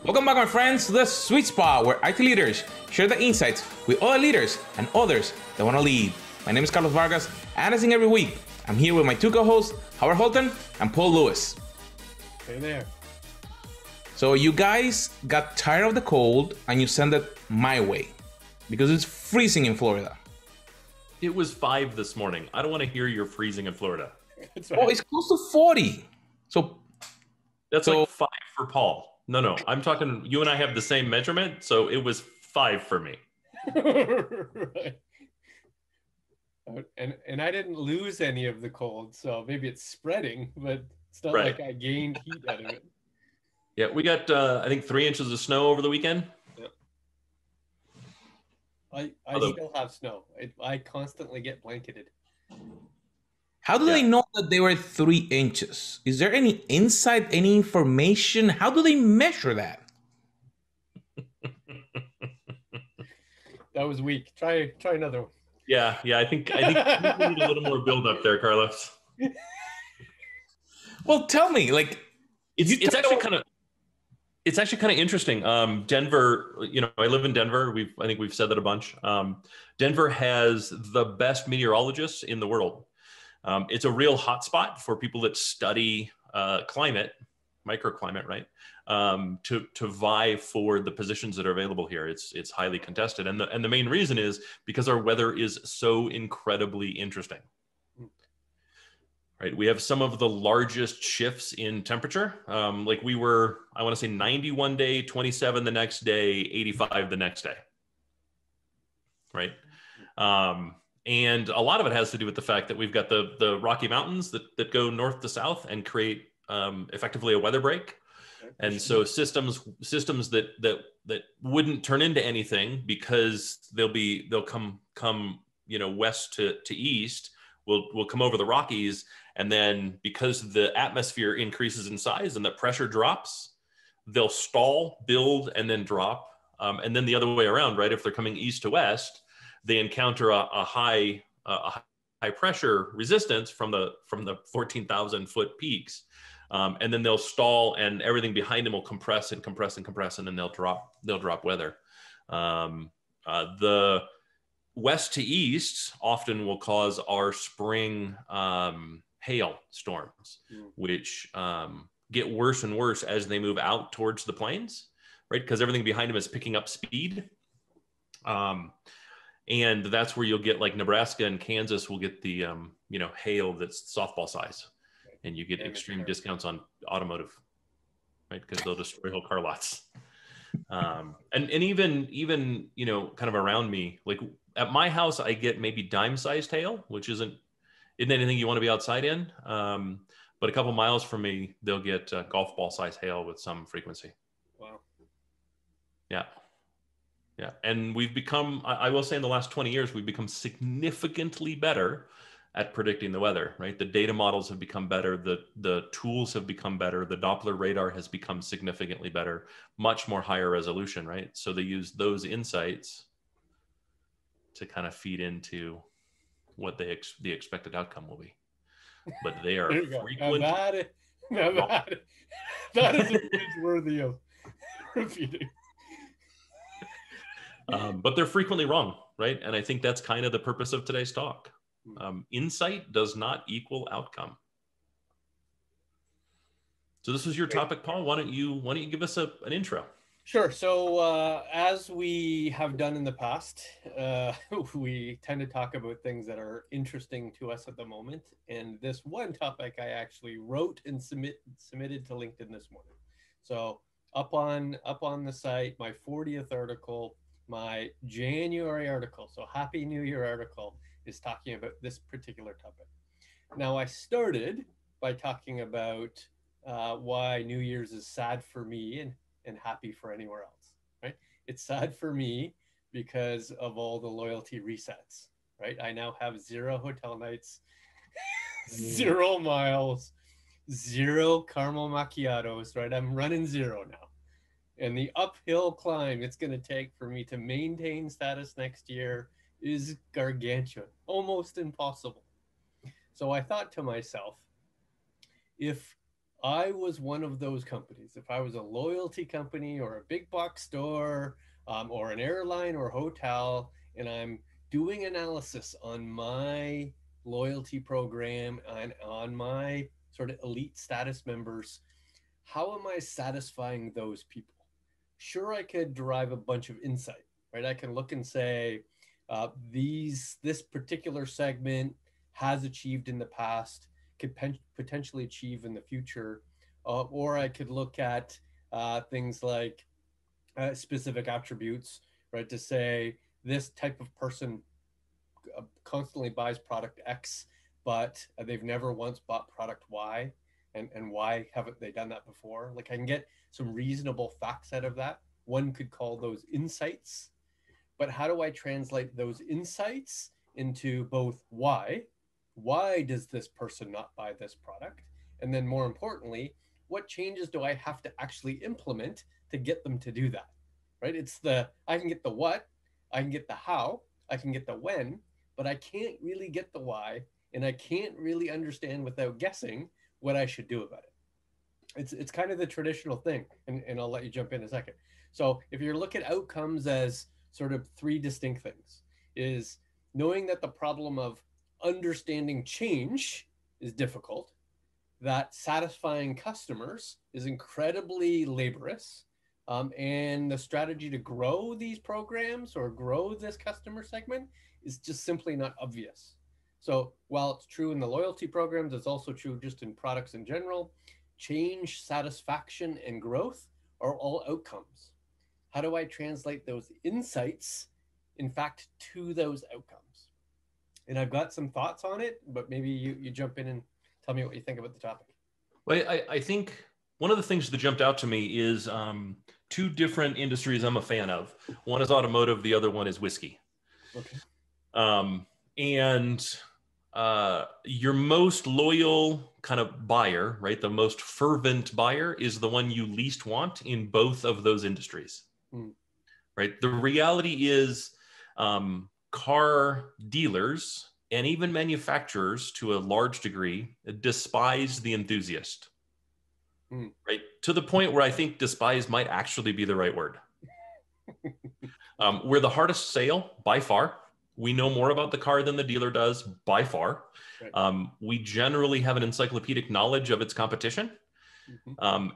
Welcome back, my friends, to the Sweet Spot, where IT leaders share their insights with other leaders and others that want to lead. My name is Carlos Vargas, and as in every week, I'm here with my two co-hosts, Howard Holton and Paul Lewis. Hey there. So you guys got tired of the cold, and you sent it my way, because it's freezing in Florida. It was 5 this morning. I don't want to hear you're freezing in Florida. That's right. Oh, it's close to 40. That's like 5 for Paul. No, I'm talking, you and I have the same measurement, so it was 5 for me. Right. And I didn't lose any of the cold, so maybe it's spreading, but it's not Right. like I gained heat out of it. Yeah, we got, I think, 3 inches of snow over the weekend. Yep. I Although- still have snow. I constantly get blanketed. How do they know that they were 3 inches? Is there any insight, any information? How do they measure that? That was weak. Try another one. Yeah, I think we need a little more build up there, Carlos. Well, tell me, like, It's actually kind of interesting. Denver, I live in Denver. I think we've said that a bunch. Denver has the best meteorologists in the world. It's a real hotspot for people that study climate, microclimate, right? To vie for the positions that are available here. It's highly contested, and the main reason is because our weather is so incredibly interesting. Right, we have some of the largest shifts in temperature. Like we were, I want to say 90 one day, 27 the next day, 85 the next day. Right. And a lot of it has to do with the fact that we've got the Rocky Mountains that go north to south and create effectively a weather break. And so systems that wouldn't turn into anything because they'll come west to east will come over the Rockies. And then because the atmosphere increases in size and the pressure drops, they'll stall, build, and then drop. And then the other way around, right? If they're coming east to west, they encounter a high pressure resistance from the 14,000 foot peaks. And then they'll stall and everything behind them will compress and compress and compress, and then they'll drop weather. The west to east often will cause our spring hail storms, which get worse and worse as they move out towards the plains, right? Because everything behind them is picking up speed. And that's where you'll get like Nebraska and Kansas will get the, hail that's softball size. And you get extreme discounts on automotive, right? Because they'll destroy whole car lots. And even, kind of around me, like at my house, I get maybe dime-sized hail, which isn't anything you want to be outside in. But a couple miles from me, they'll get golf ball size hail with some frequency. Wow. Yeah. And we've become, I will say in the last 20 years, we've become significantly better at predicting the weather, right? The data models have become better. The tools have become better. The Doppler radar has become significantly better, much more higher resolution, right? So they use those insights to kind of feed into what the expected outcome will be. But they are frequent. That is a bridge worthy of repeating. But they're frequently wrong, right? And I think that's kind of the purpose of today's talk. Insight does not equal outcome. So this was your topic, Paul. Why don't you give us an intro? Sure. So as we have done in the past, we tend to talk about things that are interesting to us at the moment. And this one topic I actually wrote and submitted to LinkedIn this morning. So up on the site, my 40th article, my January article, so Happy New Year article, is talking about this particular topic. Now, I started by talking about why New Year's is sad for me and happy for anywhere else, right? It's sad for me because of all the loyalty resets, right? I now have 0 hotel nights, 0 miles, 0 caramel macchiatos, right? I'm running 0 now. And the uphill climb it's going to take for me to maintain status next year is gargantuan, almost impossible. So I thought to myself, if I was one of those companies, if I was a loyalty company or a big box store, or an airline or hotel, and I'm doing analysis on my loyalty program and on my sort of elite status members, how am I satisfying those people? Sure, I could derive a bunch of insight, right? I can look and say, this particular segment has achieved in the past, could potentially achieve in the future, or I could look at things like specific attributes, right? To say this type of person constantly buys product X, but they've never once bought product Y, and why haven't they done that before? Like, I can get some reasonable facts out of that. One could call those insights, but how do I translate those insights into both why does this person not buy this product? And then more importantly, what changes do I have to actually implement to get them to do that, right? I can get the what, I can get the how, I can get the when, but I can't really get the why, and I can't really understand without guessing what I should do about it. It's kind of the traditional thing, and I'll let you jump in a second. So if you look at outcomes as sort of three distinct things, is knowing that the problem of understanding change is difficult, that satisfying customers is incredibly laborious, and the strategy to grow these programs or grow this customer segment is just simply not obvious. So while it's true in the loyalty programs, it's also true just in products in general. Change, satisfaction, and growth are all outcomes. How do I translate those insights, in fact, to those outcomes? And I've got some thoughts on it, but maybe you jump in and tell me what you think about the topic. Well, I think one of the things that jumped out to me is two different industries I'm a fan of. One is automotive, the other one is whiskey. Okay. And your most loyal kind of buyer, right? The most fervent buyer is the one you least want in both of those industries, right? The reality is car dealers and even manufacturers to a large degree despise the enthusiast, right? To the point where I think despise might actually be the right word. We're the hardest sale by far. We know more about the car than the dealer does by far. Right. We generally have an encyclopedic knowledge of its competition,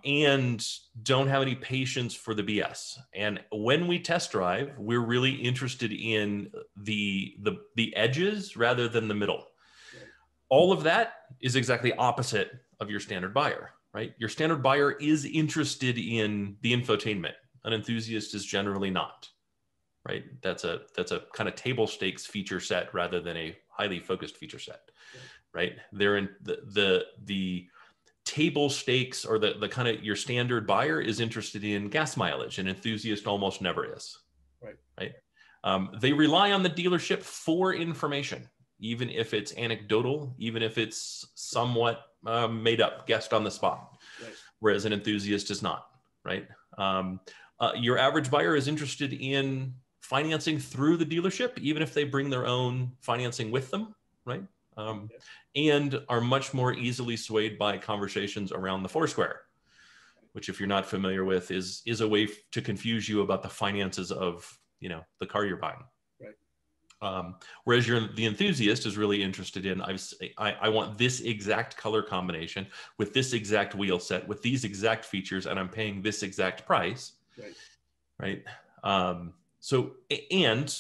and don't have any patience for the BS. And when we test drive, we're really interested in the edges rather than the middle. Right. All of that is exactly opposite of your standard buyer, right? Your standard buyer is interested in the infotainment. An enthusiast is generally not. Right, that's a kind of table stakes feature set rather than a highly focused feature set, right? They're in the table stakes, or the kind of your standard buyer is interested in gas mileage. An enthusiast almost never is, right? They rely on the dealership for information, even if it's anecdotal, even if it's somewhat made up, guessed on the spot, whereas an enthusiast is not, right? Your average buyer is interested in financing through the dealership, even if they bring their own financing with them, right? And are much more easily swayed by conversations around the Foursquare, which, if you're not familiar with, is a way to confuse you about the finances of, the car you're buying. Right. Whereas the enthusiast is really interested in, I want this exact color combination with this exact wheel set with these exact features, and I'm paying this exact price. Right. So, and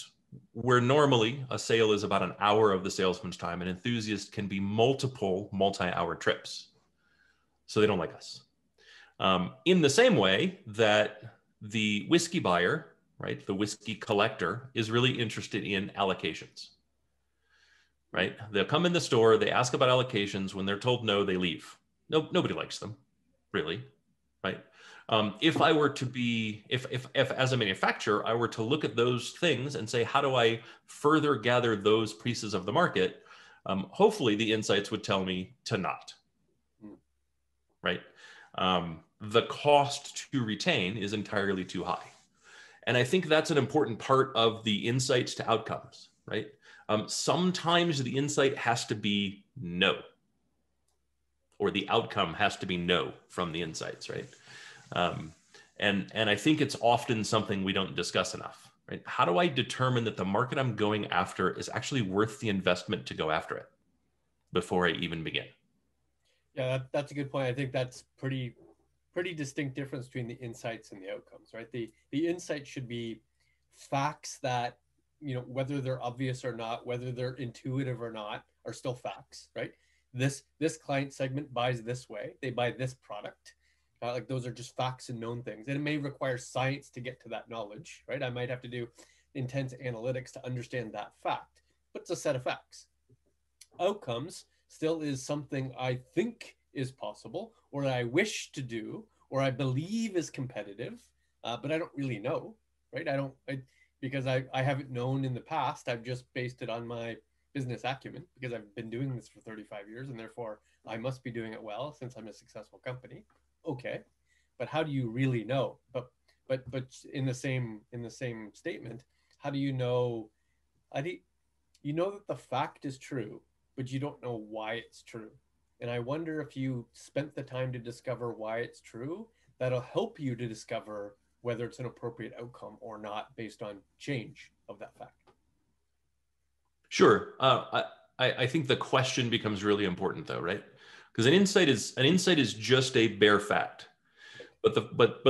where normally a sale is about an hour of the salesman's time, an enthusiast can be multiple multi-hour trips. So they don't like us. In the same way that the whiskey buyer, right, the whiskey collector, is really interested in allocations, right? They'll come in the store, they ask about allocations. When they're told no, they leave. Nobody likes them, really, right? If I were to be, if as a manufacturer, I were to look at those things and say, how do I further gather those pieces of the market? Hopefully the insights would tell me to not, right? The cost to retain is entirely too high. And I think that's an important part of the insights to outcomes, right? Sometimes the insight has to be no. or the outcome has to be no from the insights, right? And I think it's often something we don't discuss enough, right? How do I determine that the market I'm going after is actually worth the investment to go after it before I even begin? Yeah, that's a good point. I think that's pretty distinct difference between the insights and the outcomes, right? The insight should be facts that, whether they're obvious or not, whether they're intuitive or not, are still facts, right? This client segment buys this way, they buy this product. Like those are just facts and known things. And it may require science to get to that knowledge, right? I might have to do intense analytics to understand that fact, but it's a set of facts. Outcomes still is something I think is possible, or I wish to do, or I believe is competitive, but I don't really know, right? Because I haven't known in the past. I've just based it on my business acumen because I've been doing this for 35 years, and therefore I must be doing it well since I'm a successful company. Okay, but how do you really know? But in the same statement, how do you know? You know that the fact is true, but you don't know why it's true. And I wonder if you spent the time to discover why it's true, that'll help you to discover whether it's an appropriate outcome or not based on change of that fact. Sure. I think the question becomes really important though, right? Because an insight is just a bare fact. But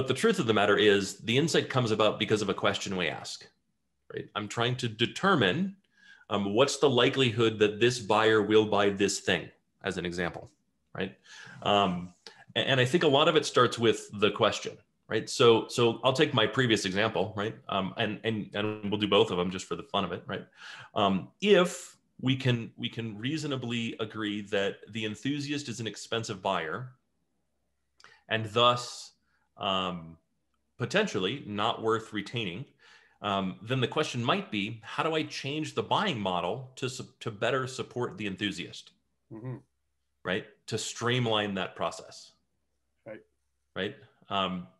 the truth of the matter is the insight comes about because of a question we ask, right? I'm trying to determine what's the likelihood that this buyer will buy this thing, as an example, right? And I think a lot of it starts with the question, right? So I'll take my previous example, right? And we'll do both of them just for the fun of it, right? If we can reasonably agree that the enthusiast is an expensive buyer, and thus potentially not worth retaining, then the question might be, how do I change the buying model to better support the enthusiast, mm-hmm. right? To streamline that process, right?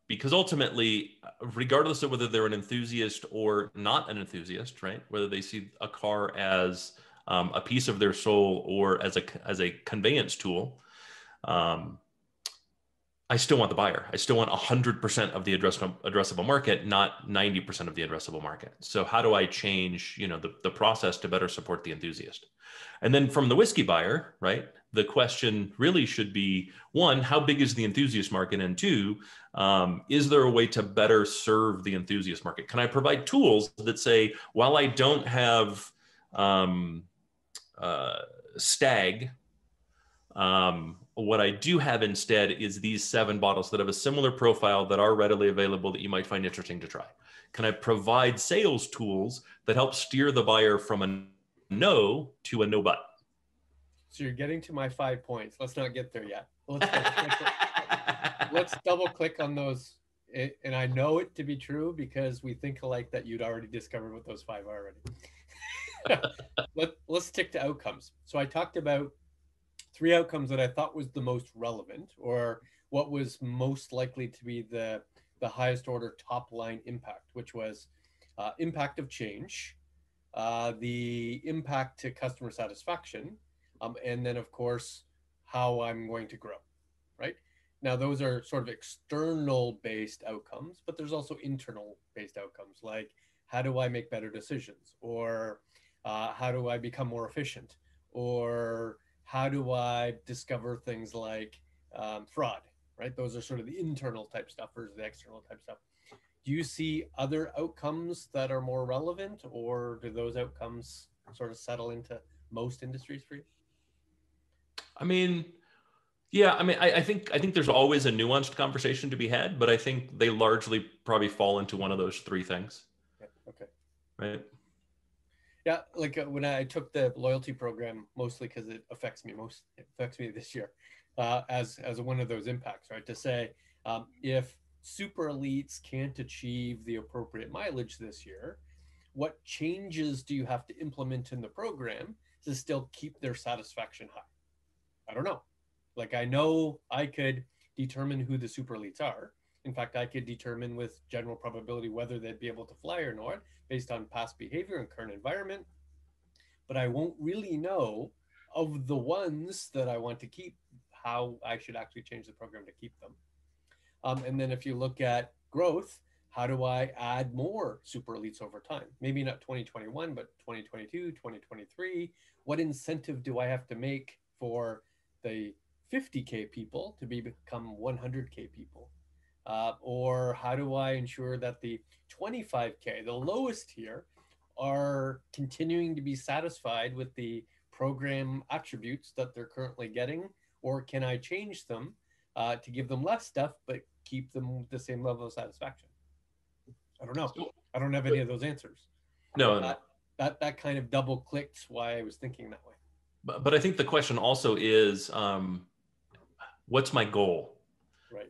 Because ultimately, regardless of whether they're an enthusiast or not an enthusiast, right? Whether they see a car as a piece of their soul or as a conveyance tool, I still want the buyer. I still want 100% of the addressable market, not 90% of the addressable market. So how do I change, the process to better support the enthusiast? And then from the whiskey buyer, right, the question really should be, one, how big is the enthusiast market? And two, is there a way to better serve the enthusiast market? Can I provide tools that say, while I don't have Stag, what I do have instead is these 7 bottles that have a similar profile that are readily available that you might find interesting to try. Can I provide sales tools that help steer the buyer from a no to a no but? So you're getting to my 5 points. Let's not get there yet. Let's double click on those. And I know it to be true because we think alike that you'd already discovered what those 5 are already. Let's stick to outcomes. So I talked about 3 outcomes that I thought was the most relevant, or what was most likely to be the highest order top line impact, which was impact of change, the impact to customer satisfaction, and then of course, how I'm going to grow, right? Now, those are sort of external based outcomes, but there's also internal based outcomes, like how do I make better decisions, or how do I become more efficient, or how do I discover things like fraud, right? Those are sort of the internal type stuff versus the external type stuff. Do you see other outcomes that are more relevant, or do those outcomes sort of settle into most industries for you? I think there's always a nuanced conversation to be had, but I think they largely probably fall into one of those 3 things. Okay. Right. Yeah, like when I took the loyalty program, mostly because it affects me this year, as one of those impacts, right? To say, if super elites can't achieve the appropriate mileage this year, what changes do you have to implement in the program to still keep their satisfaction high? I don't know. Like, I know I could determine who the super elites are. In fact, I could determine with general probability whether they'd be able to fly or not based on past behavior and current environment. But I won't really know, of the ones that I want to keep, how I should actually change the program to keep them. And then if you look at growth, how do I add more super elites over time? Maybe not 2021, but 2022, 2023. What incentive do I have to make for the 50K people to become 100K people? Or how do I ensure that the 25K, the lowest tier, are continuing to be satisfied with the program attributes that they're currently getting? Or can I change them to give them less stuff, but keep them with the same level of satisfaction? I don't know. I don't have any of those answers. No. That kind of double clicked why I was thinking that way. But I think the question also is, what's my goal?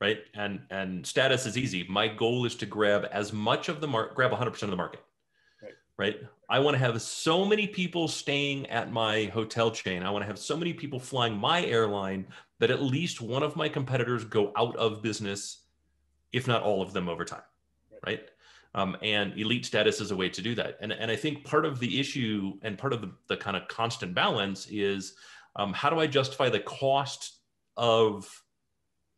Right. And status is easy. My goal is to grab as much of the grab 100% of the market. Right. I want to have so many people staying at my hotel chain. I want to have so many people flying my airline that at least one of my competitors go out of business, if not all of them over time. Right. And elite status is a way to do that. And I think part of the issue and part of the kind of constant balance is, how do I justify the cost of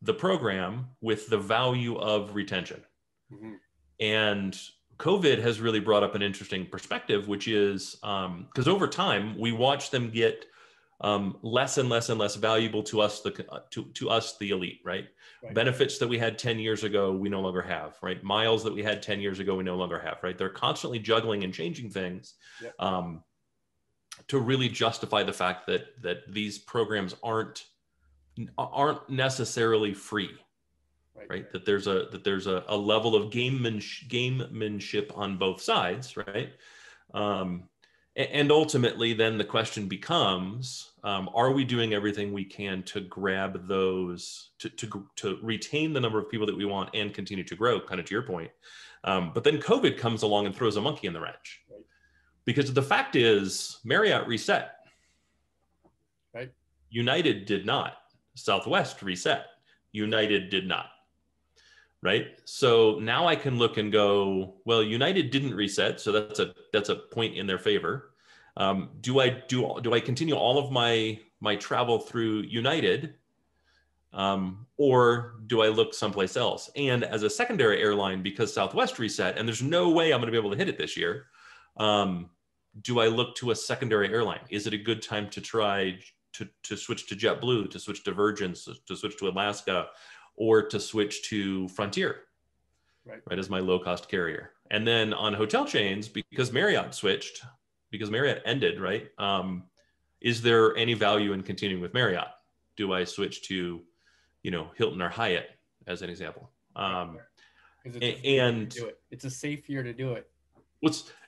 the program with the value of retention? Mm-hmm. And COVID has really brought up an interesting perspective, which is because over time we watch them get less and less and less valuable to us, to us, the elite, right? Benefits that we had 10 years ago, we no longer have, right? Miles that we had 10 years ago, we no longer have, right? They're constantly juggling and changing things to really justify the fact that these programs aren't necessarily free. Right. That there's a level of gamemanship on both sides. Right. And ultimately, then the question becomes, are we doing everything we can to grab those, to retain the number of people that we want and continue to grow, kind of to your point. But then COVID comes along and throws a monkey in the wrench. Right. Because the fact is, Marriott reset. Right. United did not. Southwest reset. United did not. Right. So now I can look and go, well, United didn't reset. So that's a point in their favor. Do I continue all of my travel through United? Or do I look someplace else? And as a secondary airline, because Southwest reset, and there's no way I'm going to be able to hit it this year. Do I look to a secondary airline? Is it a good time to try to switch to JetBlue, to switch to Virgin, to switch to Alaska, or to switch to Frontier, right, as my low-cost carrier? And then on hotel chains, because Marriott switched, because Marriott ended, right, is there any value in continuing with Marriott? Do I switch to, Hilton or Hyatt, as an example? It's a safe year to do it.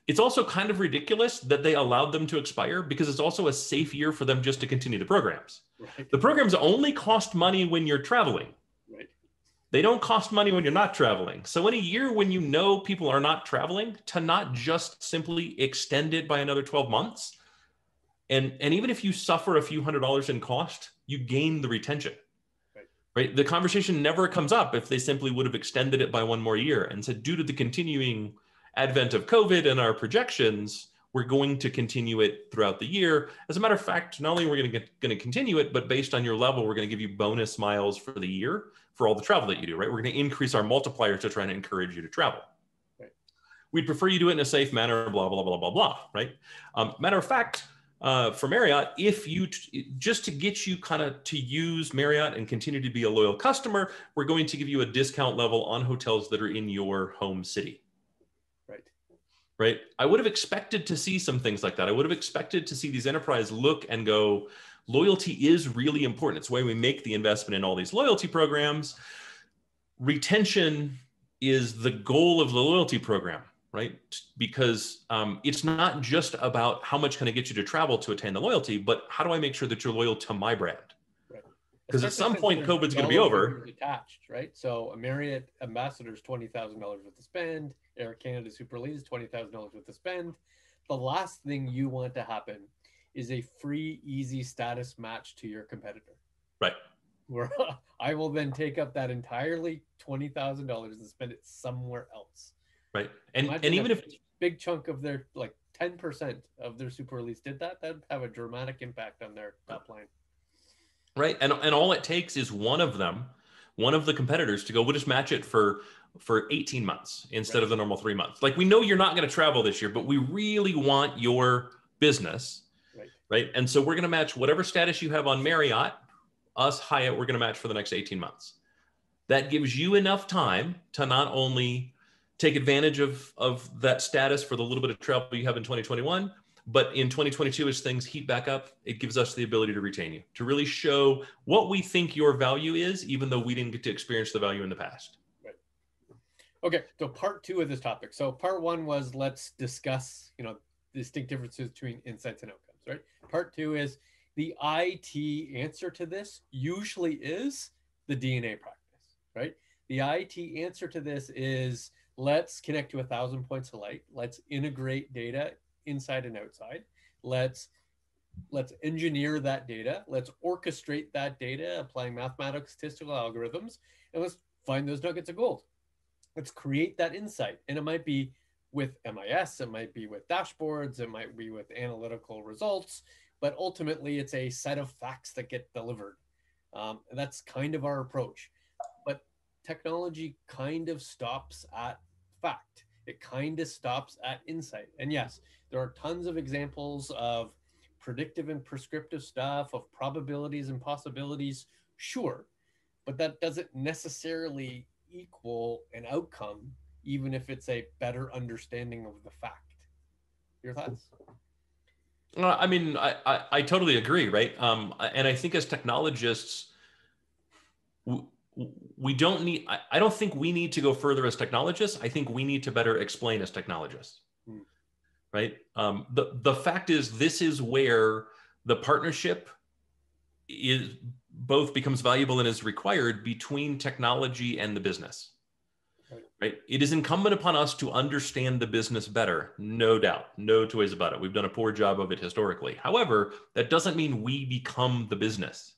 It's also kind of ridiculous that they allowed them to expire, because it's also a safe year for them just to continue the programs. Right. The programs only cost money when you're traveling. Right. They don't cost money when you're not traveling. So in a year when people are not traveling, to not just simply extend it by another 12 months, and even if you suffer a few $100s in cost, you gain the retention. Right? The conversation never comes up if they simply would have extended it by one more year and said, due to the continuing advent of COVID and our projections, we're going to continue it throughout the year. As a matter of fact, not only are we going to continue it, but based on your level, we're going to give you bonus miles for the year for all the travel that you do, right? We're going to increase our multipliers to try and encourage you to travel. Right. We'd prefer you do it in a safe manner, blah, blah, blah, blah, blah, right? Matter of fact, for Marriott, if you, just to get you kind of to use Marriott and continue to be a loyal customer, we're going to give you a discount level on hotels that are in your home city. Right. I would have expected to see some things like that. I would have expected to see these enterprise look and go, loyalty is really important. It's why we make the investment in all these loyalty programs. Retention is the goal of the loyalty program, right? Because it's not just about how much can I get you to travel to attain the loyalty, but how do I make sure that you're loyal to my brand? Because at some point, COVID's going to be over. Attached, right? So a Marriott ambassador is $20,000 worth of spend. Air Canada Super Elite is $20,000 worth of spend. The last thing you want to happen is a free, easy status match to your competitor. Right. Where I will then take up that entirely $20,000 and spend it somewhere else. Right. And even if a big chunk of their, like 10% of their Super Elites did that, that'd have a dramatic impact on their top line. right? And all it takes is one of them, one of the competitors to go, we'll just match it for 18 months instead of the normal 3 months. Like, we know you're not going to travel this year, but we really want your business, right? And so we're going to match whatever status you have on Marriott, us, Hyatt, we're going to match for the next 18 months. That gives you enough time to not only take advantage of that status for the little bit of travel you have in 2021, but in 2022, as things heat back up, it gives us the ability to retain you, to really show what we think your value is, even though we didn't get to experience the value in the past. Right. Okay, so part 2 of this topic. So part 1 was, let's discuss, distinct differences between insights and outcomes, right? Part 2 is the IT answer to this usually is the DNA practice, right? The IT answer to this is, let's connect to 1,000 points of light. Let's integrate data inside and outside. Let's engineer that data. Let's orchestrate that data, applying mathematical statistical algorithms, and let's find those nuggets of gold. Let's create that insight. And it might be with MIS, it might be with dashboards, it might be with analytical results, but ultimately it's a set of facts that get delivered. And that's kind of our approach. But technology kind of stops at fact. It kind of stops at insight. And yes, there are tons of examples of predictive and prescriptive stuff, of probabilities and possibilities, sure, but that doesn't necessarily equal an outcome, even if it's a better understanding of the fact. Your thoughts? I mean, I totally agree, right? And I think as technologists, we don't need, I don't think we need to go further as technologists. I think we need to better explain as technologists, right? The fact is, this is where the partnership is both becomes valuable and is required between technology and the business, right? It is incumbent upon us to understand the business better, no doubt, no two ways about it. We've done a poor job of it historically. However, that doesn't mean we become the business,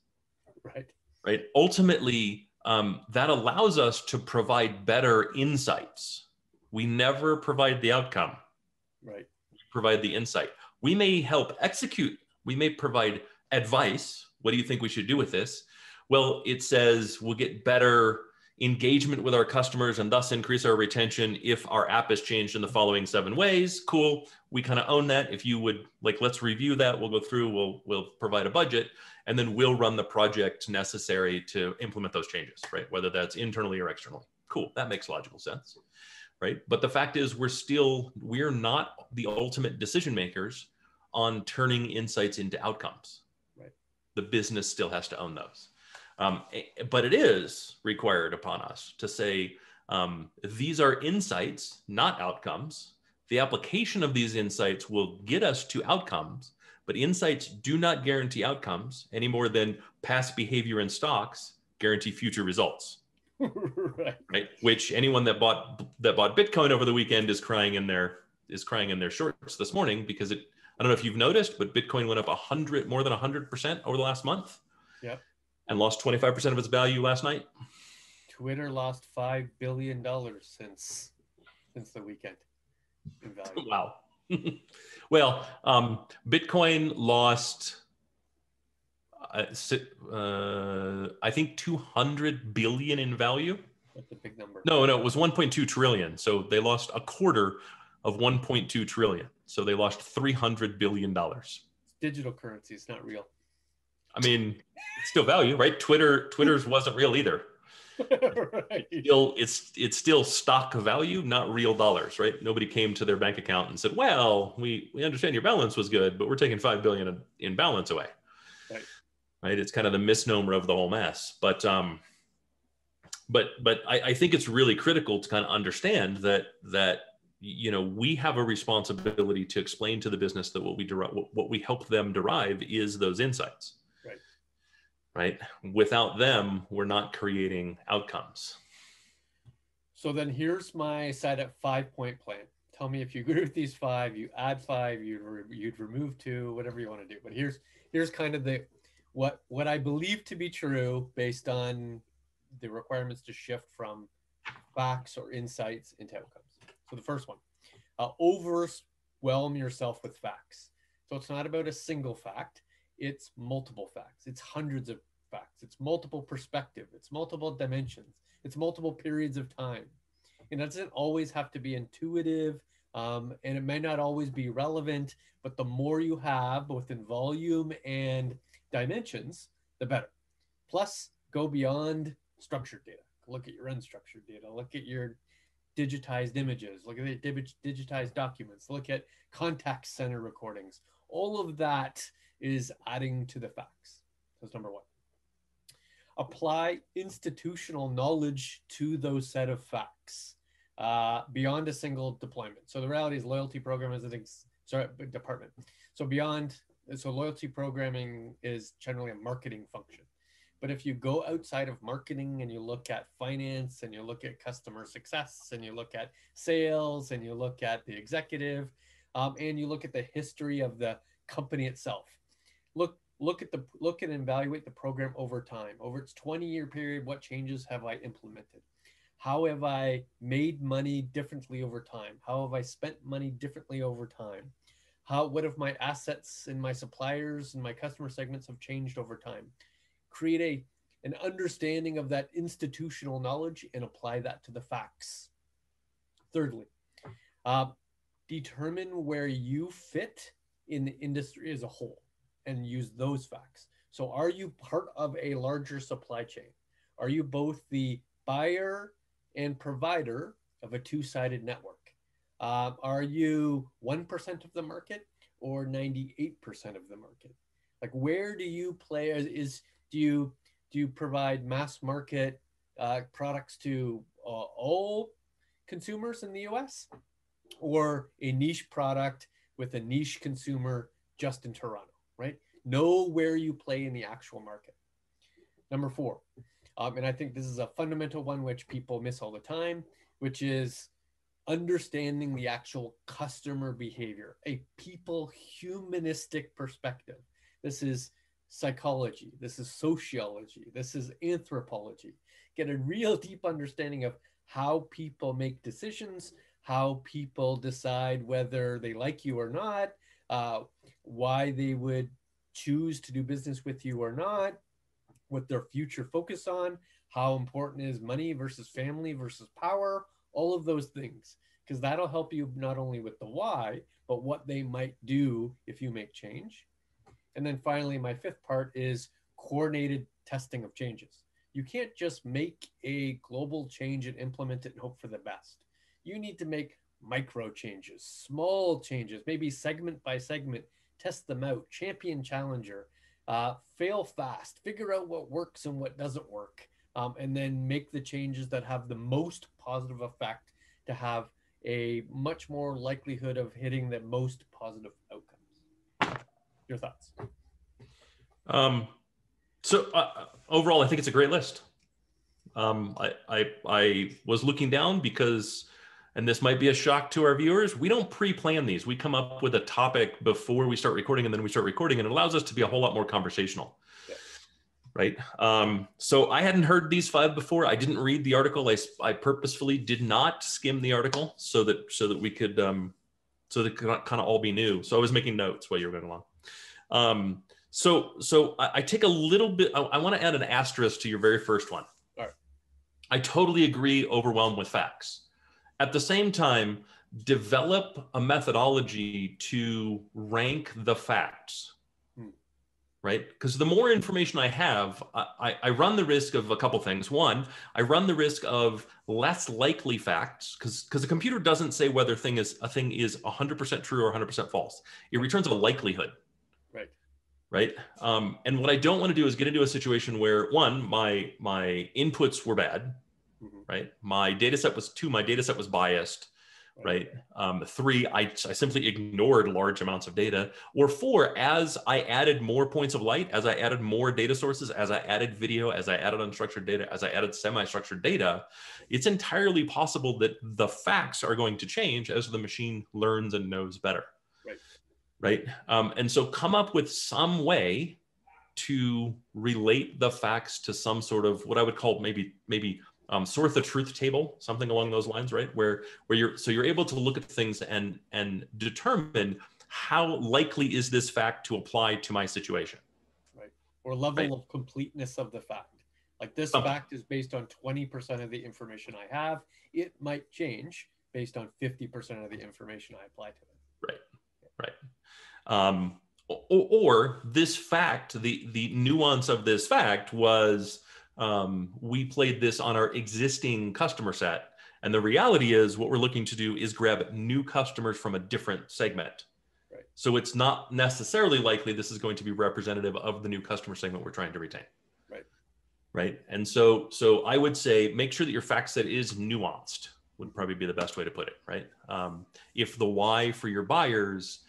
right? Ultimately, that allows us to provide better insights. We never provide the outcome, right? We provide the insight. We may help execute. We may provide advice. What do you think we should do with this? Well, it says we'll get better engagement with our customers and thus increase our retention if our app is changed in the following 7 ways. Cool. We kind of own that. If you would like, let's review that. We'll go through, we'll provide a budget, and then we'll run the project necessary to implement those changes, right? Whether that's internally or externally. Cool. That makes logical sense, right? But the fact is, we're not the ultimate decision makers on turning insights into outcomes. The business still has to own those. But it is required upon us to say, these are insights, not outcomes. The application of these insights will get us to outcomes, but insights do not guarantee outcomes any more than past behavior in stocks guarantee future results. Right? Which anyone that bought Bitcoin over the weekend is crying in their shorts this morning, because I don't know if you've noticed, but Bitcoin went up more than 100% over the last month. Yep. And lost 25% of its value last night. Twitter lost $5 billion since the weekend in value. Wow. Well, Bitcoin lost, I think 200 billion in value. That's a big number. No, it was 1.2 trillion. So they lost a quarter of 1.2 trillion. So they lost $300 billion. It's digital currency. It's not real. I mean, it's still value, right? Twitter's wasn't real either. Right. It's still stock value, not real dollars, right? Nobody came to their bank account and said, well, we understand your balance was good, but we're taking $5 billion in balance away. Right? It's kind of the misnomer of the whole mess. But I think it's really critical to kind of understand that we have a responsibility to explain to the business that what we help them derive is those insights. Right? Without them, we're not creating outcomes. So then here's my set up 5-point plan. Tell me if you agree with these 5, you add 5, you'd remove 2, whatever you want to do. But here's kind of what I believe to be true based on the requirements to shift from facts or insights into outcomes. So the first one, overwhelm yourself with facts. So it's not about a single fact. It's multiple facts. It's hundreds of facts. It's multiple perspective. It's multiple dimensions. It's multiple periods of time. And it doesn't always have to be intuitive, and it may not always be relevant, but the more you have, both in volume and dimensions, the better. Plus, go beyond structured data. Look at your unstructured data. Look at your digitized images. Look at the digitized documents. Look at contact center recordings. All of that is adding to the facts. That's number one. Apply institutional knowledge to those set of facts beyond a single deployment. So the reality is loyalty program is a department. So loyalty programming is generally a marketing function. But if you go outside of marketing and you look at finance and you look at customer success and you look at sales and you look at the executive and you look at the history of the company itself, look and evaluate the program over time. Over its 20-year period, what changes have I implemented? How have I made money differently over time? How have I spent money differently over time? What have my assets and my suppliers and my customer segments have changed over time? Create an understanding of that institutional knowledge and apply that to the facts. Thirdly, determine where you fit in the industry as a whole and use those facts. So are you part of a larger supply chain? Are you both the buyer and provider of a two-sided network? Are you 1% of the market or 98% of the market? Like, where do you play? Do you provide mass market products to all consumers in the US, or a niche product with a niche consumer just in Toronto, right? Know where you play in the actual market. Number four, and I think this is a fundamental one which people miss all the time, which is understanding the actual customer behavior, a people humanistic perspective. This is psychology, this is sociology, this is anthropology. Get a real deep understanding of how people make decisions, how people decide whether they like you or not, why they would choose to do business with you or not, what their future focus on, how important is money versus family versus power, all of those things, because that'll help you not only with the why, but what they might do if you make change. And then finally, my fifth part is coordinated testing of changes. You can't just make a global change and implement it and hope for the best. You need to make micro changes, small changes, maybe segment by segment, test them out, champion challenger, fail fast, figure out what works and what doesn't work, and then make the changes that have the most positive effect to have a much more likelihood of hitting the most positive outcomes. Your thoughts? Overall, I think it's a great list. I was looking down because, and this might be a shock to our viewers, we don't pre-plan these. We come up with a topic before we start recording, and then we start recording, and it allows us to be a whole lot more conversational. Yeah. Right? So I hadn't heard these five before. I didn't read the article. I purposefully did not skim the article so that we could so that it could kind of all be new. So I was making notes while you were going along. So I take a little bit, I want to add an asterisk to your very first one. All right. I totally agree, overwhelmed with facts. At the same time, develop a methodology to rank the facts, right? Because the more information I have, I run the risk of a couple things. One, I run the risk of less likely facts, because a computer doesn't say whether a thing is 100% true or 100% false. It returns a likelihood. Right. And what I don't want to do is get into a situation where, one, my inputs were bad, right? My data set was biased, right? Three, I simply ignored large amounts of data. Or four, as I added more points of light, as I added more data sources, as I added video, as I added unstructured data, as I added semi-structured data, it's entirely possible that the facts are going to change as the machine learns and knows better. Right. And so come up with some way to relate the facts to some sort of what I would call maybe sort the truth table, something along those lines, right? Where you're able to look at things and determine how likely is this fact to apply to my situation. Right. or level Right. of completeness of the fact. Like this Something. fact is based on 20% of the information I have. It might change based on 50% of the information I apply to it. Right. Right. Or this fact, the nuance of this fact was we played this on our existing customer set. And the reality is what we're looking to do is grab new customers from a different segment. Right. So it's not necessarily likely this is going to be representative of the new customer segment we're trying to retain. Right. Right. And so I would say make sure that your fact set is nuanced would probably be the best way to put it. Right. If the why for your buyers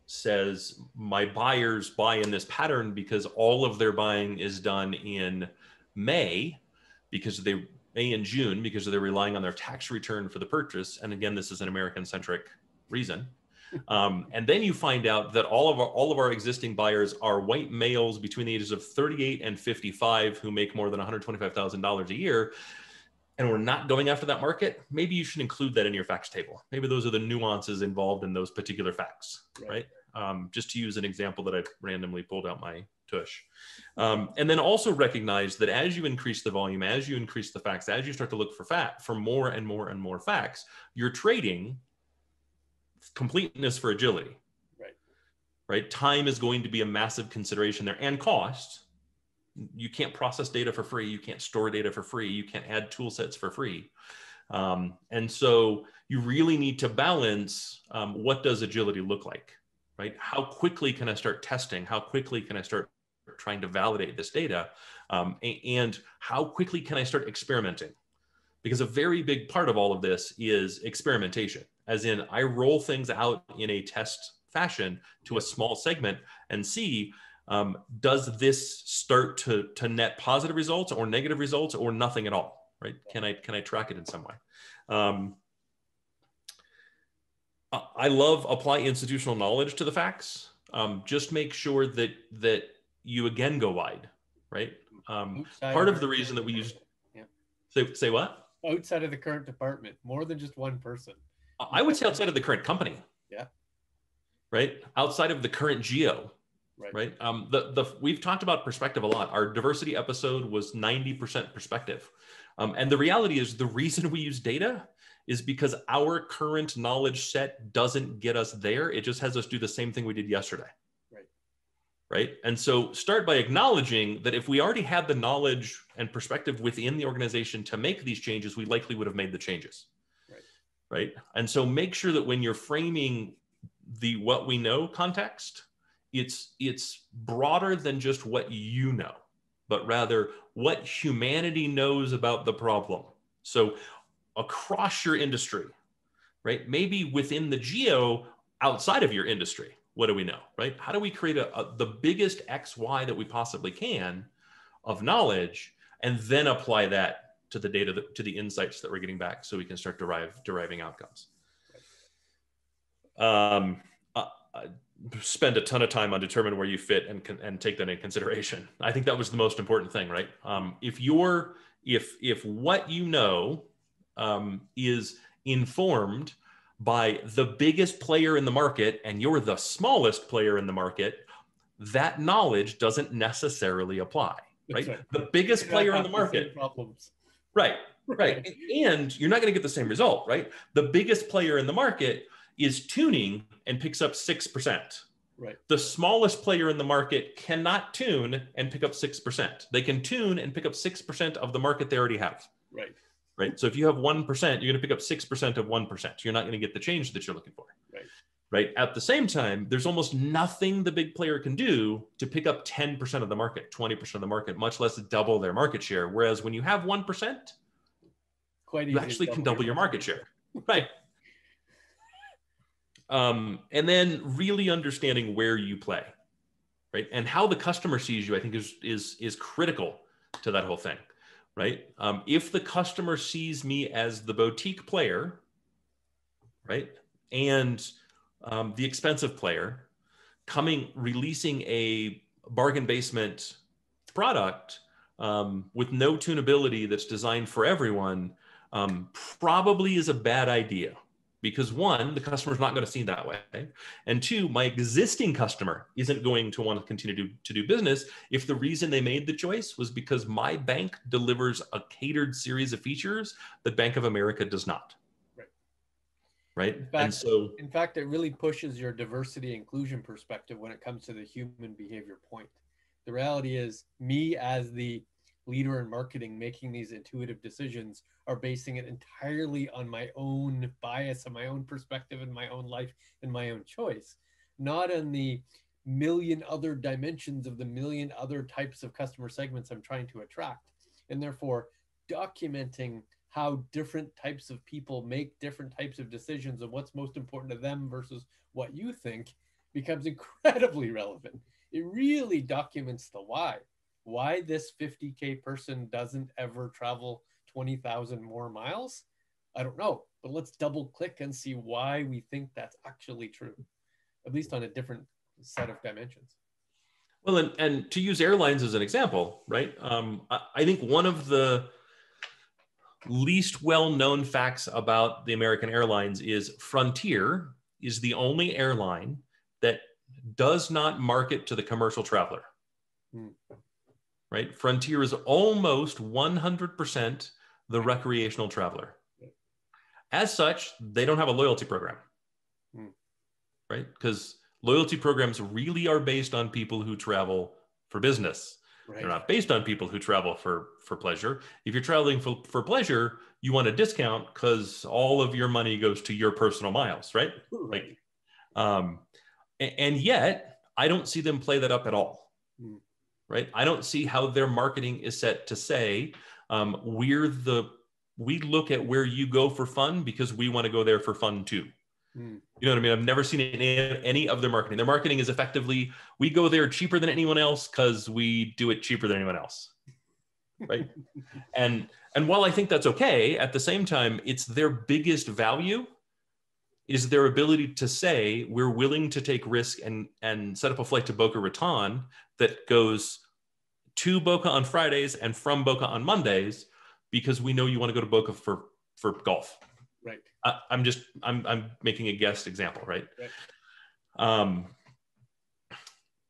says my buyers buy in this pattern because all of their buying is done in May and June because they're relying on their tax return for the purchase. And again, this is an American-centric reason. And then you find out that all of our existing buyers are white males between the ages of 38 and 55 who make more than $125,000 a year. And we're not going after that market. Maybe you should include that in your facts table. Maybe those are the nuances involved in those particular facts, right? Just to use an example that I randomly pulled out my tush. And then also recognize that as you increase the volume, as you increase the facts, as you start to look for more and more and more facts, you're trading completeness for agility, right? Time is going to be a massive consideration there, and cost. You can't process data for free. You can't store data for free. You can't add tool sets for free. And so you really need to balance what does agility look like, right? How quickly can I start testing? How quickly can I start trying to validate this data? And how quickly can I start experimenting? Because a very big part of all of this is experimentation, as in I roll things out in a test fashion to a small segment and see, does this start to net positive results or negative results or nothing at all, right? Can I track it in some way? I love apply institutional knowledge to the facts. Just make sure that you again go wide, right? Part of the reason that we use, say what? Outside of the current department, more than just one person. I would say outside of the current company. Yeah. Right? Outside of the current geo. Right. We've talked about perspective a lot. Our diversity episode was 90% perspective. And the reality is the reason we use data is because our current knowledge set doesn't get us there. It just has us do the same thing we did yesterday. Right. And so start by acknowledging that if we already had the knowledge and perspective within the organization to make these changes, we likely would have made the changes. Right. And so make sure that when you're framing the what we know context, it's broader than just what you know, but rather what humanity knows about the problem. So across your industry, right? Maybe within the geo outside of your industry, what do we know, right? How do we create the biggest XY that we possibly can of knowledge and then apply that to the data, to the insights that we're getting back so we can start deriving outcomes. Spend a ton of time on determining where you fit and take that into consideration. I think that was the most important thing, right? If what you know is informed by the biggest player in the market and you're the smallest player in the market, that knowledge doesn't necessarily apply, right? The biggest player in the market. Right. And you're not going to get the same result, right? The biggest player in the market is tuning and picks up 6%. Right. The smallest player in the market cannot tune and pick up 6%. They can tune and pick up 6% of the market they already have. Right. So if you have 1%, you're going to pick up 6% of 1%. You're not going to get the change that you're looking for. Right. At the same time, there's almost nothing the big player can do to pick up 10% of the market, 20% of the market, much less double their market share. Whereas when you have 1%, you actually can double your market share. Right. And then really understanding where you play, right? And how the customer sees you, I think is critical to that whole thing, right? If the customer sees me as the boutique player, right? And the expensive player releasing a bargain basement product with no tunability that's designed for everyone, probably is a bad idea. because one, the customer's not going to see that way. And two, my existing customer isn't going to want to continue to do business if the reason they made the choice was because my bank delivers a catered series of features that Bank of America does not. Right. In fact, it really pushes your diversity inclusion perspective when it comes to the human behavior point. The reality is, me as the leader in marketing making these intuitive decisions are basing it entirely on my own bias and my own perspective and my own life and my own choice, not on the million other dimensions of the million other types of customer segments I'm trying to attract. And therefore, documenting how different types of people make different types of decisions and what's most important to them versus what you think becomes incredibly relevant. It really documents the why this 50K person doesn't ever travel 20,000 more miles. I don't know, but let's double click and see why we think that's actually true, at least on a different set of dimensions. Well, and to use airlines as an example, right? I think one of the least well-known facts about the American Airlines is Frontier is the only airline that does not market to the commercial traveler. Right? Frontier is almost 100% the recreational traveler. As such, they don't have a loyalty program. Right? Because loyalty programs really are based on people who travel for business. Right. They're not based on people who travel for pleasure. If you're traveling for pleasure, you want a discount because all of your money goes to your personal miles, right? Right. And yet, I don't see them play that up at all, right? I don't see how their marketing is set to say, we look at where you go for fun because we want to go there for fun too. You know what I mean? I've never seen any of their marketing. Their marketing is effectively, we go there cheaper than anyone else because we do it cheaper than anyone else, right? and while I think that's okay, at the same time, it's their biggest value is their ability to say, we're willing to take risk and set up a flight to Boca Raton that goes to Boca on Fridays and from Boca on Mondays because we know you want to go to Boca for golf. Right. I'm making a guest example, right?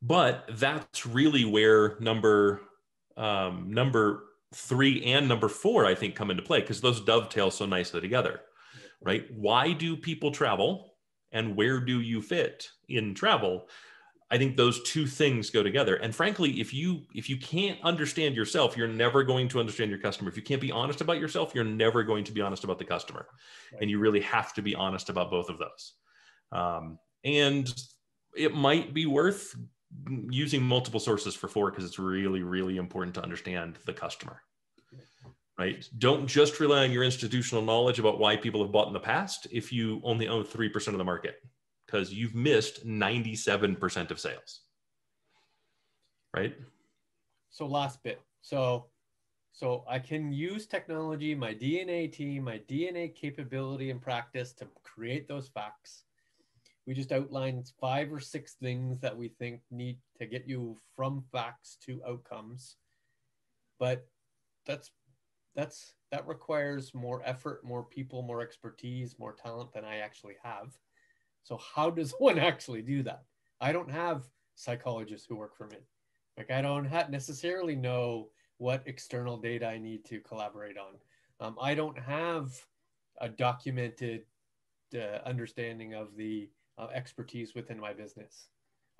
But that's really where number 3 and number 4, I think, come into play because those dovetail so nicely together, right? Why do people travel and where do you fit in travel? I think those two things go together. And frankly, if you can't understand yourself, you're never going to understand your customer. If you can't be honest about yourself, you're never going to be honest about the customer. Right. And you really have to be honest about both of those. And it might be worth using multiple sources for 4 because it's really, really important to understand the customer. Right? Don't just rely on your institutional knowledge about why people have bought in the past if you only own 3% of the market, because you've missed 97% of sales, right? So last bit. So I can use technology, my DNA team, my DNA capability and practice to create those facts. We just outlined 5 or 6 things that we think need to get you from facts to outcomes. But that requires more effort, more people, more expertise, more talent than I actually have. So how does one actually do that? I don't have psychologists who work for me. Like I don't necessarily know what external data I need to collaborate on. I don't have a documented understanding of the expertise within my business.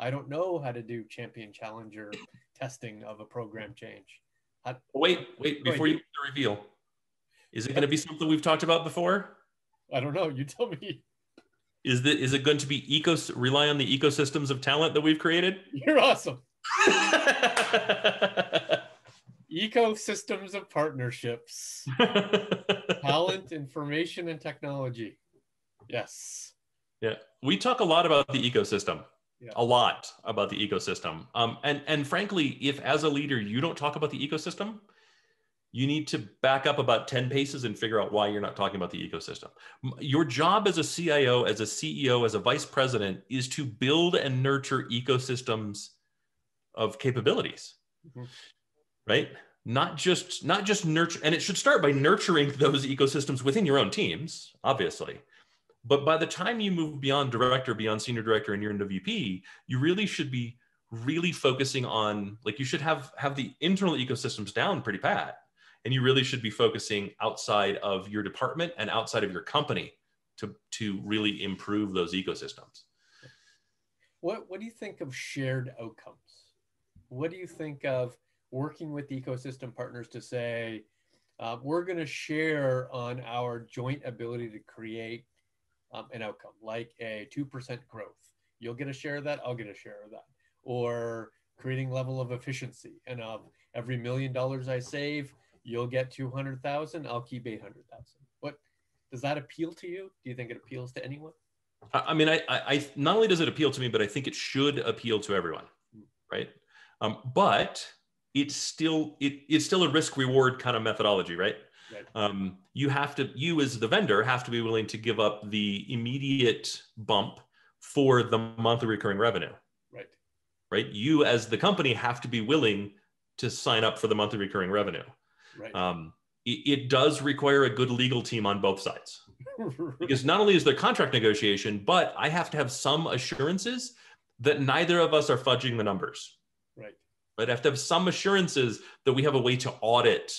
I don't know how to do champion challenger testing of a program change. Wait, before you reveal, is it going to be something we've talked about before? I don't know. You tell me. Is it going to be rely on the ecosystems of talent that we've created? You're awesome. Ecosystems of partnerships, talent, information, and technology. Yes. Yeah. We talk a lot about the ecosystem. Yeah. A lot about the ecosystem. And frankly, if as a leader, you don't talk about the ecosystem, you need to back up about 10 paces and figure out why you're not talking about the ecosystem. Your job as a CIO, as a CEO, as a vice president is to build and nurture ecosystems of capabilities, right? Not just nurture, and it should start by nurturing those ecosystems within your own teams, obviously, But by the time you move beyond director, beyond senior director, and you're into VP, you really should be really focusing on, like, you should have the internal ecosystems down pretty pat. And you really should be focusing outside of your department and outside of your company to really improve those ecosystems. What do you think of shared outcomes? What do you think of working with ecosystem partners to say, we're going to share on our joint ability to create an outcome, like a 2% growth. You'll get a share of that, I'll get a share of that. Or creating level of efficiency. And every $1 million I save, you'll get 200,000, I'll keep 800,000. What does that appeal to you? Do you think it appeals to anyone? I mean, I not only does it appeal to me, but I think it should appeal to everyone, right? But it's still a risk reward kind of methodology, right? Right. You as the vendor have to be willing to give up the immediate bump for the monthly recurring revenue. Right. Right. You as the company have to be willing to sign up for the monthly recurring revenue. Right. It does require a good legal team on both sides. Because not only is there contract negotiation, but I have to have some assurances that neither of us are fudging the numbers. Right. But I have to have some assurances that we have a way to audit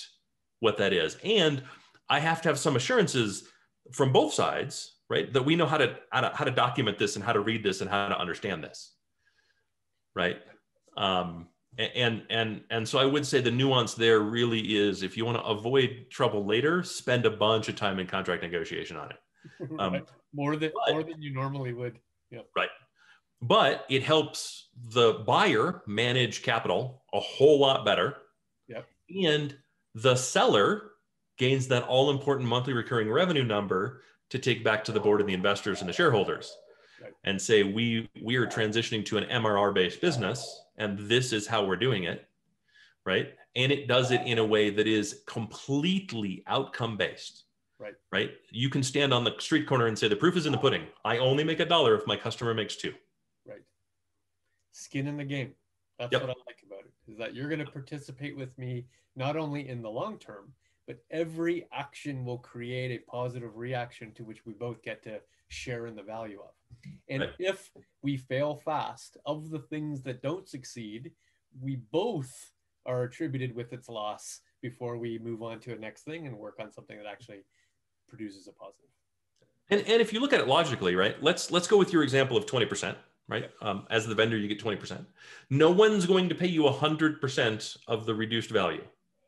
what that is. And I have to have some assurances from both sides, right? That we know how to document this and how to read this and how to understand this. Right. And so I would say the nuance there really is, if you want to avoid trouble later, spend a bunch of time in contract negotiation on it. Right. More than you normally would. Yeah. Right. But it helps the buyer manage capital a whole lot better. Yep. And the seller gains that all important monthly recurring revenue number to take back to the board and the investors and the shareholders. Right. And say, we are transitioning to an MRR based business, and this is how we're doing it, right? And it does it in a way that is completely outcome based, right? You can stand on the street corner and say, the proof is in the pudding. I only make $1 if my customer makes $2. Right. Skin in the game. That's what I like about it, is that you're going to participate with me, not only in the long term, but every action will create a positive reaction to which we both get to share in the value of. And if we fail fast, of the things that don't succeed, we both are attributed with its loss before we move on to a next thing and work on something that actually produces a positive. And if you look at it logically, right, let's go with your example of 20%, right? As the vendor, you get 20%. No one's going to pay you 100% of the reduced value,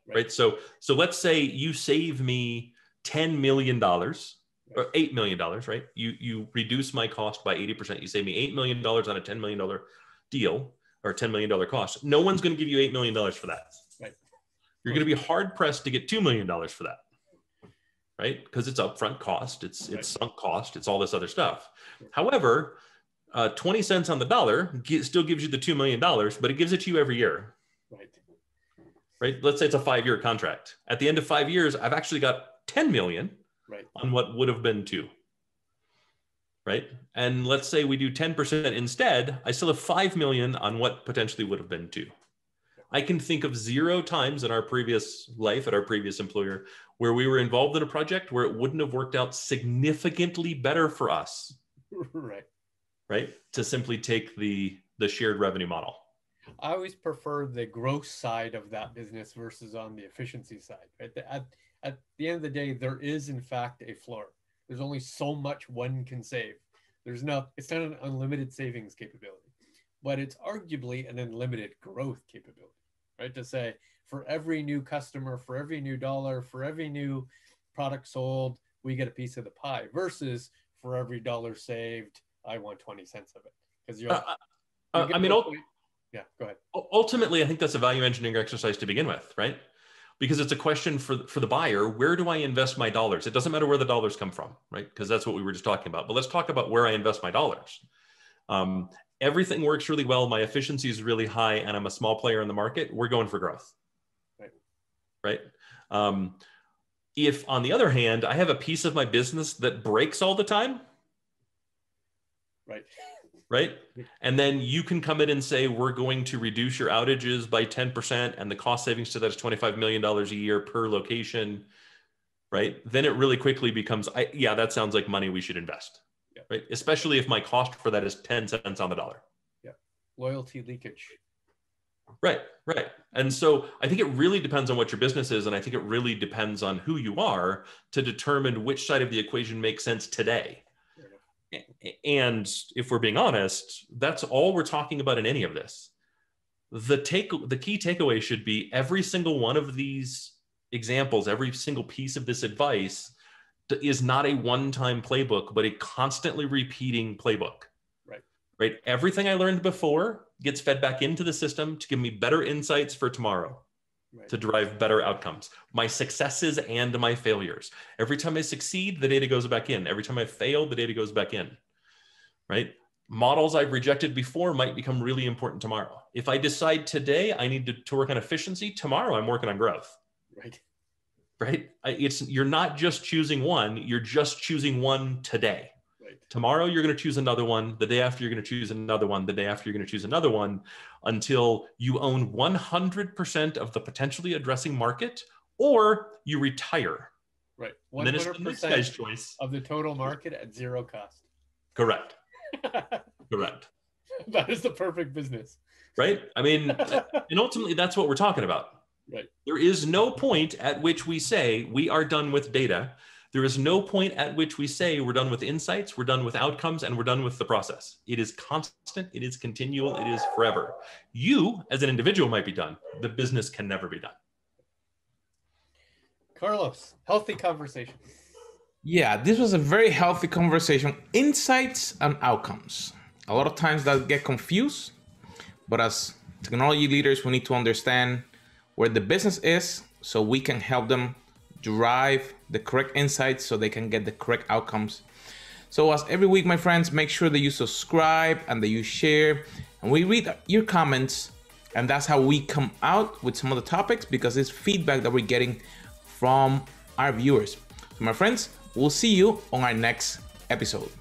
right? So let's say you save me $10 million. Or $8 million, right? You reduce my cost by 80%. You save me $8 million on a $10 million deal, or $10 million cost. No one's going to give you $8 million for that. Right. You're going to be hard pressed to get $2 million for that, right? Because it's upfront cost, it's sunk cost, it's all this other stuff. However, 20 cents on the dollar still gives you the $2 million, but it gives it to you every year. Right? Let's say it's a 5-year contract. At the end of 5 years, I've actually got 10 million. On what would have been 2, right? And let's say we do 10% instead, I still have 5 million on what potentially would have been 2. I can think of 0 times in our previous life at our previous employer where we were involved in a project where it wouldn't have worked out significantly better for us, right? To simply take the shared revenue model. I always prefer the growth side of that business versus on the efficiency side, right? At the end of the day, there is in fact a floor. There's only so much one can save. It's not an unlimited savings capability, but it's arguably an unlimited growth capability, right? To say, for every new customer, for every new dollar, for every new product sold, we get a piece of the pie, versus for every dollar saved, I want 20 cents of it. Because yeah, go ahead. Ultimately, I think that's a value engineering exercise to begin with, right? Because it's a question for the buyer, where do I invest my dollars? It doesn't matter where the dollars come from, right? Because that's what we were just talking about. But let's talk about where I invest my dollars. Everything works really well. My efficiency is really high, and I'm a small player in the market. We're going for growth, right? If, on the other hand, I have a piece of my business that breaks all the time, right? And then you can come in and say, we're going to reduce your outages by 10%, and the cost savings to that is $25 million a year per location, right? Then it really quickly becomes, that sounds like money we should invest. right? Especially if my cost for that is 10 cents on the dollar. Yeah. Loyalty leakage. Right. And so I think it really depends on what your business is. And I think it really depends on who you are to determine which side of the equation makes sense today. And if we're being honest, that's all we're talking about in any of this. The key takeaway should be every single one of these examples, every single piece of this advice is not a one-time playbook, but a constantly repeating playbook. Right? Everything I learned before gets fed back into the system to give me better insights for tomorrow, to drive better outcomes. My successes and my failures. Every time I succeed, the data goes back in. Every time I fail, the data goes back in. Right? Models I've rejected before might become really important tomorrow. If I decide today I need to work on efficiency, tomorrow I'm working on growth. Right? You're not just choosing one, you're just choosing one today. Tomorrow, you're going to choose another one. The day after, you're going to choose another one. The day after, you're going to choose another one until you own 100% of the potentially addressing market or you retire. Right. 100% and then it's the next guy's choice. Of the total market at zero cost. Correct. That is the perfect business. Right? I mean, and ultimately, that's what we're talking about. Right. There is no point at which we say we are done with data. There is no point at which we say we're done with insights, we're done with outcomes, and we're done with the process. It is constant, it is continual, it is forever. You, as an individual, might be done. The business can never be done. Carlos, healthy conversation. Yeah, this was a very healthy conversation. Insights and outcomes. A lot of times that get confused, but as technology leaders, we need to understand where the business is so we can help them drive the correct insights so they can get the correct outcomes. So as every week, my friends, make sure that you subscribe and that you share, and we read your comments, and that's how we come out with some of the topics, because it's feedback that we're getting from our viewers. So my friends, we'll see you on our next episode.